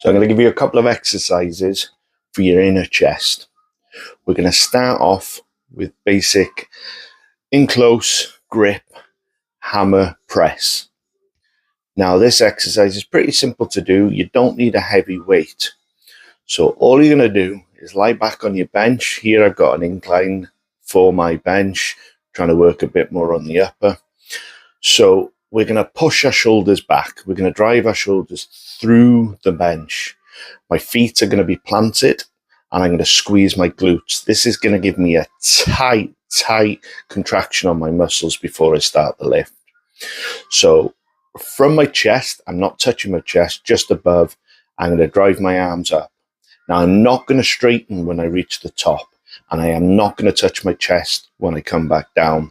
So I'm going to give you a couple of exercises for your inner chest. We're going to start off with basic in close grip hammer press. Now this exercise is pretty simple to do. You don't need a heavy weight. So all you're going to do is lie back on your bench. Here I've got an incline for my bench, trying to work a bit more on the upper. So we're going to push our shoulders back. We're going to drive our shoulders through the bench. My feet are going to be planted and I'm going to squeeze my glutes. This is going to give me a tight contraction on my muscles before I start the lift. So from my chest, I'm not touching my chest, just above, I'm going to drive my arms up. Now I'm not going to straighten when I reach the top, and I am not going to touch my chest when I come back down.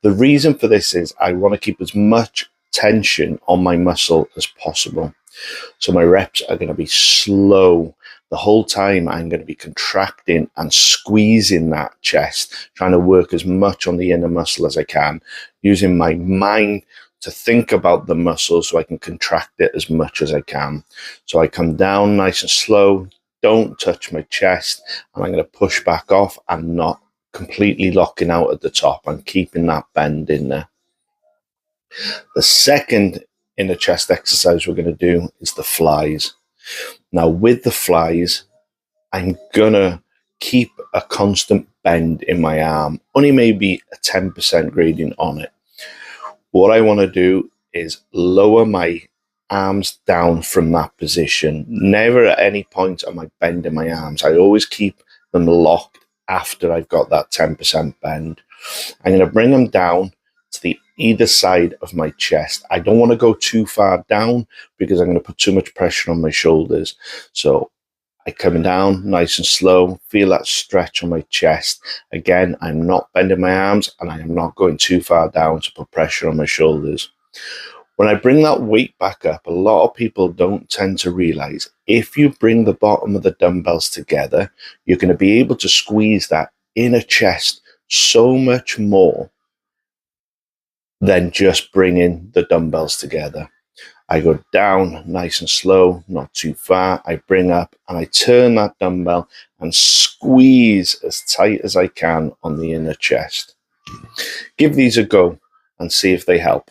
The reason for this is I want to keep as much tension on my muscle as possible. So my reps are going to be slow. The whole time I'm going to be contracting and squeezing that chest, trying to work as much on the inner muscle as I can, using my mind to think about the muscle so I can contract it as much as I can. So I come down nice and slow, don't touch my chest, and I'm going to push back off and not completely locking out at the top. I'm keeping that bend in there. The second inner chest exercise we're going to do is the flies. Now with the flies, I'm going to keep a constant bend in my arm, only maybe a 10% gradient on it. What I want to do is lower my arms down from that position. Never at any point am I bending my arms. I always keep them locked after I've got that 10% bend. I'm going to bring them down to the either side of my chest. I don't want to go too far down because I'm going to put too much pressure on my shoulders. So I come down nice and slow, feel that stretch on my chest. Again, I'm not bending my arms and I am not going too far down to put pressure on my shoulders. When I bring that weight back up, a lot of people don't tend to realize if you bring the bottom of the dumbbells together, you're going to be able to squeeze that inner chest so much more than just bringing the dumbbells together. I go down nice and slow, not too far. I bring up and I turn that dumbbell and squeeze as tight as I can on the inner chest. Give these a go and see if they help.